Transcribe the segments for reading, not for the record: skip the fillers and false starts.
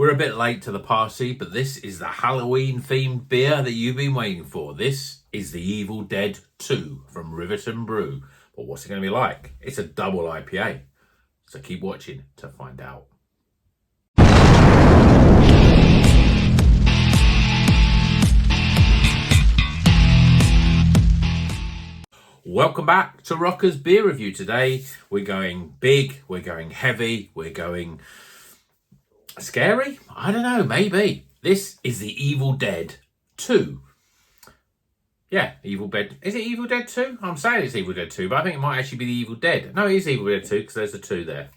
We're a bit late to the party, but this is the Halloween-themed beer that you've been waiting for. This is the Evil Dead 2 from Rivington Brew. But what's it going to be like? It's a double IPA. So keep watching to find out. Welcome back to Rocker's Beer Review. Today we're going big, we're going heavy, we're going scary? I don't know, maybe. This is the Evil Dead 2. Yeah, Evil Dead. Is it Evil Dead 2? I'm saying it's Evil Dead 2, but I think it might actually be the Evil Dead. No, it is Evil Dead 2 because there's the 2 there.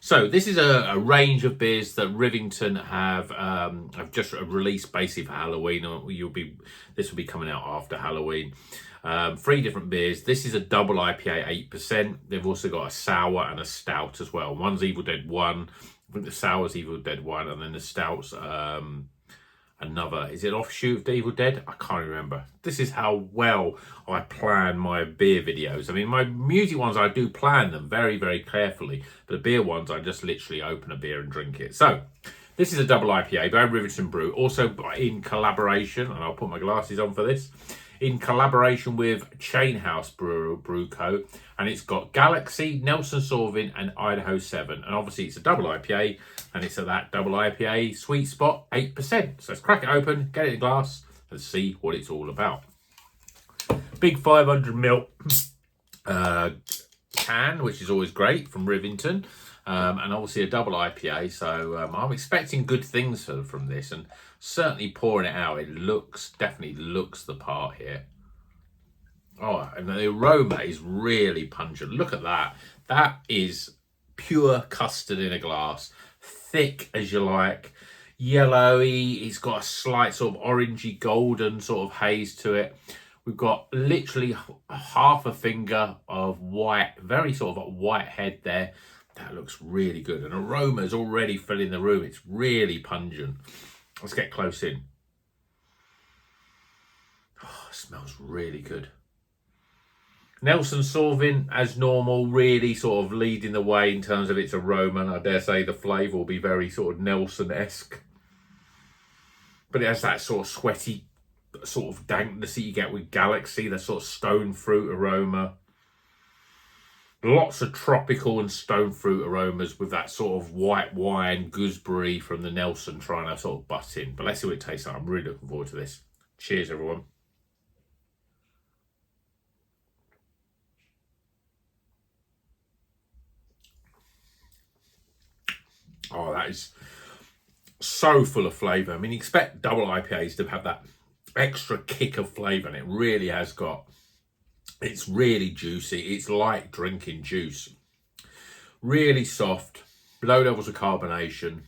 So this is a range of beers that Rivington have just released basically for Halloween. This will be coming out after Halloween. 3 different beers. This is a double IPA, 8%. They've also got a sour and a stout as well. One's Evil Dead 1. I think the sour's Evil Dead 1, and then the stout's another. Is it an offshoot of the Evil Dead? I can't remember. This is how well I plan my beer videos. I mean, my music ones, I do plan them very, very carefully. But the beer ones, I just literally open a beer and drink it. So, this is a double IPA by Rivington Brew. Also in collaboration, and I'll put my glasses on for this, in collaboration with Chain House Brew Co. And it's got Galaxy, Nelson Sauvin, and Idaho 7. And obviously it's a double IPA, and it's at that double IPA sweet spot, 8%. So let's crack it open, get it in a glass, and see what it's all about. Big 500ml can, which is always great, from Rivington. And obviously a double IPA, so I'm expecting good things from this, and certainly pouring it out, it definitely looks the part here. Oh, and the aroma is really pungent. Look at that. That is pure custard in a glass, thick as you like, yellowy. It's got a slight sort of orangey golden sort of haze to it. We've got literally half a finger of white, very sort of a white head there. That looks really good. And aroma is already filling the room. It's really pungent. Let's get close in. Oh, it smells really good. Nelson Sauvin, as normal, really sort of leading the way in terms of its aroma. And I dare say the flavour will be very sort of Nelson-esque. But it has that sort of sweaty, sort of dankness that you get with Galaxy, the sort of stone fruit aroma. Lots of tropical and stone fruit aromas with that sort of white wine, gooseberry from the Nelson trying to sort of butt in. But let's see what it tastes like. I'm really looking forward to this. Cheers, everyone. Oh, that is so full of flavour. I mean, you expect double IPAs to have that extra kick of flavour, and it really has got. It's really juicy. It's like drinking juice. Really soft, low levels of carbonation.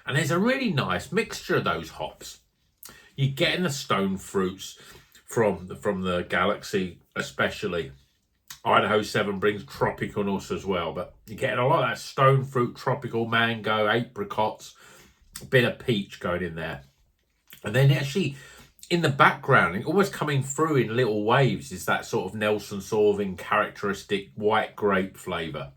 And there's a really nice mixture of those hops. You're getting the stone fruits from the Galaxy, especially. Idaho 7 brings tropical notes as well, but you're getting a lot of that stone fruit, tropical, mango, apricots, a bit of peach going in there. And then actually, in the background, almost coming through in little waves, is that sort of Nelson Sauvin characteristic white grape flavour.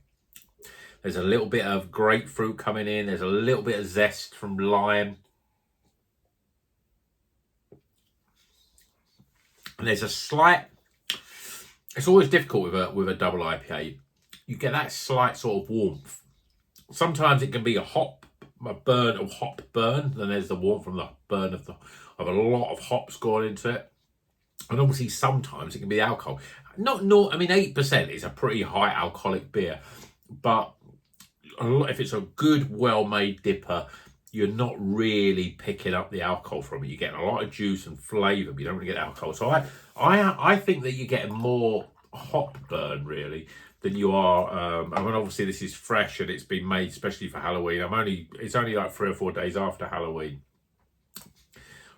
There's a little bit of grapefruit coming in. There's a little bit of zest from lime. And there's a slight... It's always difficult with a double IPA. You get that slight sort of warmth. Sometimes it can be a hop burn. Then there's the warmth from the burn of a lot of hops going into it. And obviously sometimes it can be alcohol. I mean, 8% is a pretty high alcoholic beer. But if it's a good, well-made dipper, you're not really picking up the alcohol from it. You're getting a lot of juice and flavour, but you don't really get alcohol. So I think that you're getting more hop burn, really, than you are. I mean, obviously this is fresh and it's been made especially for Halloween. It's only like 3 or 4 days after Halloween.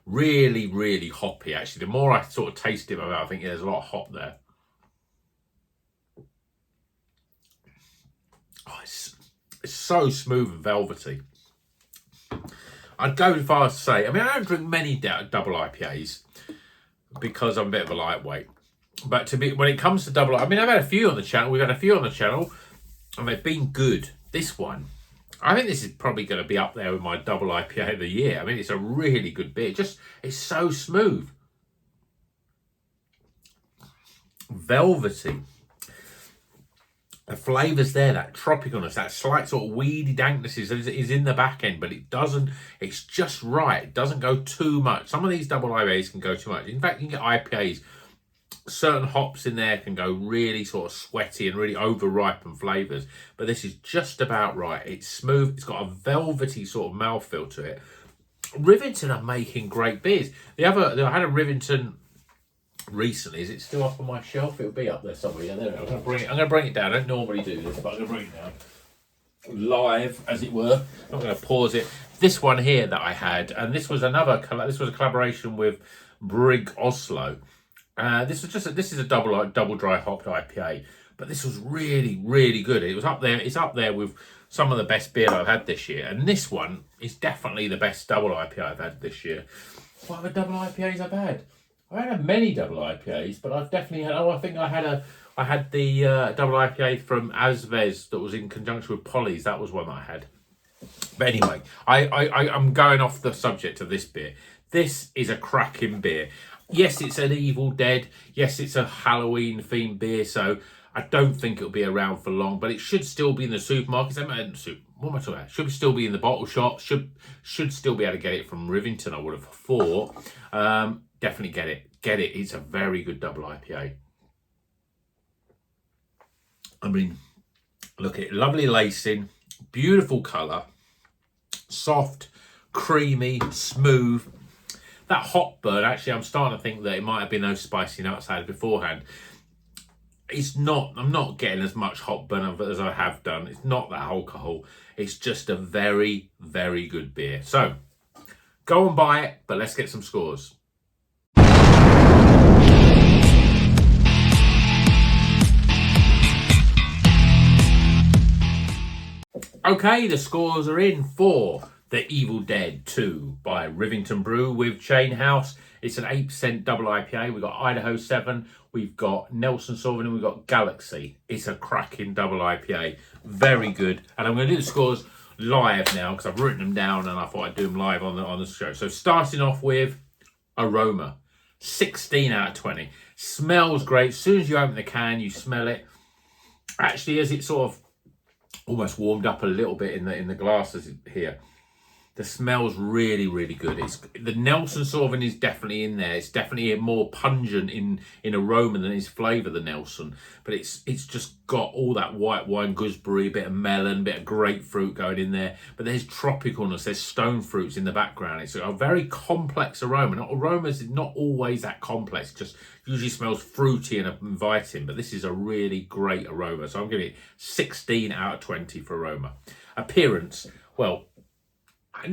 Really, really hoppy, actually. The more I sort of taste it, I think there's a lot of hop there. Oh, it's so smooth and velvety. I'd go as far as to say, I mean, I don't drink many double IPAs because I'm a bit of a lightweight. But when it comes to double, I mean, I've had a few on the channel. We've had a few on the channel, and they've been good. This one I think this is probably going to be up there with my double IPA of the year. I mean, it's a really good beer. It's so smooth. Velvety. The flavour's there, that tropicalness, that slight sort of weedy dankness is in the back end, but it's just right. It doesn't go too much. Some of these double IPAs can go too much. In fact, you can get IPAs, certain hops in there can go really sort of sweaty and really over-ripen flavours, but this is just about right. It's smooth, it's got a velvety sort of mouthfeel to it. Rivington are making great beers. I had a Rivington recently. Is it still up on my shelf? It'll be up there somewhere. Yeah, there we go. I'm going to bring it down. I don't normally do this, but I'm going to bring it down live, as it were. I'm going to pause it. This one here that I had, and this was a collaboration with Brig Oslo. This is a double dry hopped IPA, but this was really, really good. It was up there. It's up there with some of the best beer I've had this year, and this one is definitely the best double IPA I've had this year. What other double IPAs I've had? I haven't had many double IPAs, but I've definitely had. Oh, I think I had the double IPA from Asvez that was in conjunction with Polly's. That was one that I had. But anyway, I'm going off the subject of this beer. This is a cracking beer. Yes, it's an Evil Dead. Yes, it's a Halloween themed beer, so I don't think it'll be around for long. But it should still be in the supermarkets. What am I talking about? Should still be in the bottle shops. Should still be able to get it from Rivington, I would have thought. Definitely get it. Get it. It's a very good double IPA. I mean, look at it. Lovely lacing, beautiful colour, soft, creamy, smooth. That hop burn, actually, I'm starting to think that it might have been those spicy nuts I had beforehand. I'm not getting as much hop burn as I have done. It's not that alcohol. It's just a very, very good beer. So, go and buy it, but let's get some scores. Okay, the scores are in for The Evil Dead 2 by Rivington Brew with Chain House. It's an 8% double IPA. We've got Idaho 7, we've got Nelson Sauvin, and we've got Galaxy. It's a cracking double IPA. Very good. And I'm going to do the scores live now because I've written them down and I thought I'd do them live on the show. So starting off with aroma. 16 out of 20. Smells great. As soon as you open the can, you smell it. Actually, as it sort of almost warmed up a little bit in the glasses here, the smell's really, really good. The Nelson Sauvin is definitely in there. It's definitely more pungent in aroma than its flavour, the Nelson. But it's just got all that white wine, gooseberry, a bit of melon, a bit of grapefruit going in there. But there's tropicalness, there's stone fruits in the background. It's a very complex aroma. Aromas is not always that complex. It just usually smells fruity and inviting. But this is a really great aroma. So I'm giving it 16 out of 20 for aroma. Appearance, well,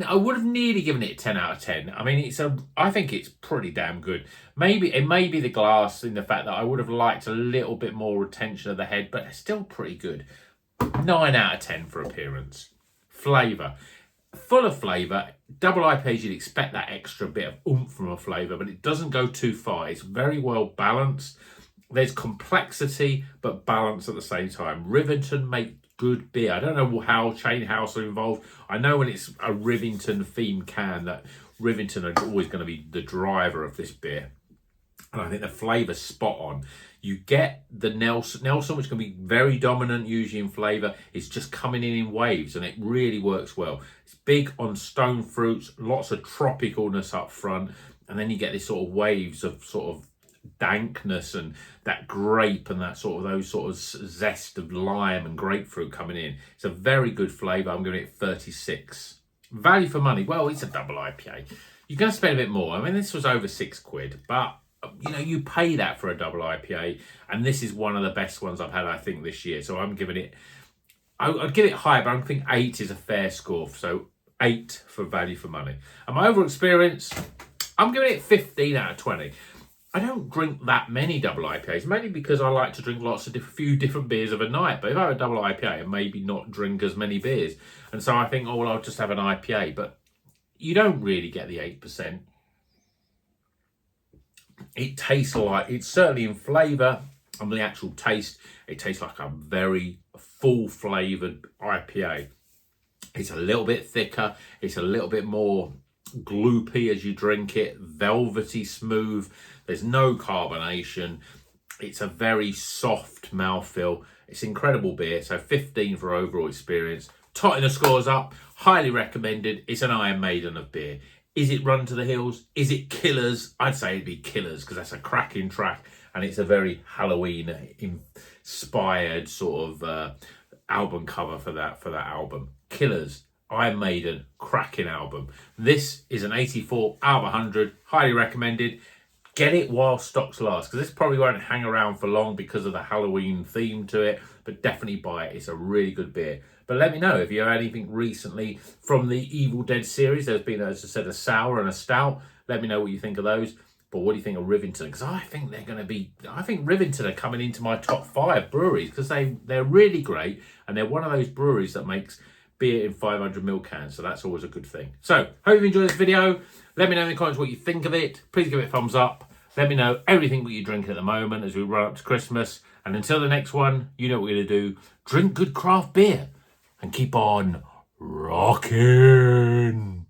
I would have nearly given it a 10 out of 10. I mean, I think it's pretty damn good. Maybe it may be the glass in the fact that I would have liked a little bit more retention of the head, but it's still pretty good. 9 out of 10 for appearance. Flavour. Full of flavour. Double IPAs, you'd expect that extra bit of oomph from a flavour, but it doesn't go too far. It's very well balanced. There's complexity, but balance at the same time. Rivington make good beer. I don't know how Chain House are involved. I know when it's a Rivington themed can that Rivington are always going to be the driver of this beer. And I think the flavour's spot on. You get the Nelson, which can be very dominant usually in flavour, is just coming in waves and it really works well. It's big on stone fruits, lots of tropicalness up front, and then you get this sort of waves of sort of dankness and that grape and that sort of those sort of zest of lime and grapefruit coming in. It's a very good flavour. I'm giving it 36. Value for money, well, it's a double IPA. You're going to spend a bit more. I mean, this was over £6, but you know, you pay that for a double IPA, and this is one of the best ones I've had, I think, this year. So I'm giving it, I'd give it higher, but I think 8 is a fair score. So 8 for value for money. And my overall experience, I'm giving it 15 out of 20. I don't drink that many double IPAs, mainly because I like to drink few different beers of a night. But if I have a double IPA, I maybe not drink as many beers. And so I think, oh, well, I'll just have an IPA. But you don't really get the 8%. It tastes like, it's certainly in flavour and the actual taste, it tastes like a very full flavoured IPA. It's a little bit thicker. It's a little bit more gloopy as you drink it, velvety smooth. There's no carbonation. It's a very soft mouthfeel. It's incredible beer. So 15 for overall experience. Totting the scores up. Highly recommended. It's an Iron Maiden of beer. Is it Run to the Hills? Is it Killers? I'd say it'd be Killers because that's a cracking track and it's a very Halloween inspired sort of album cover for that album. Killers, Iron Maiden, cracking album. This is an 84 out of 100. Highly recommended. Get it while stocks last, because this probably won't hang around for long because of the Halloween theme to it, but definitely buy it. It's a really good beer. But let me know if you have anything recently from the Evil Dead series. There's been, as I said, a sour and a stout. Let me know what you think of those. But what do you think of Rivington? Because I think they're going to be, I think Rivington are coming into my top 5 breweries because they're really great and they're one of those breweries that makes beer in 500ml cans, so that's always a good thing. So, hope you enjoyed this video. Let me know in the comments what you think of it. Please give it a thumbs up. Let me know everything what you're drinking at the moment as we run up to Christmas. And until the next one, you know what we're going to do. Drink good craft beer and keep on rocking.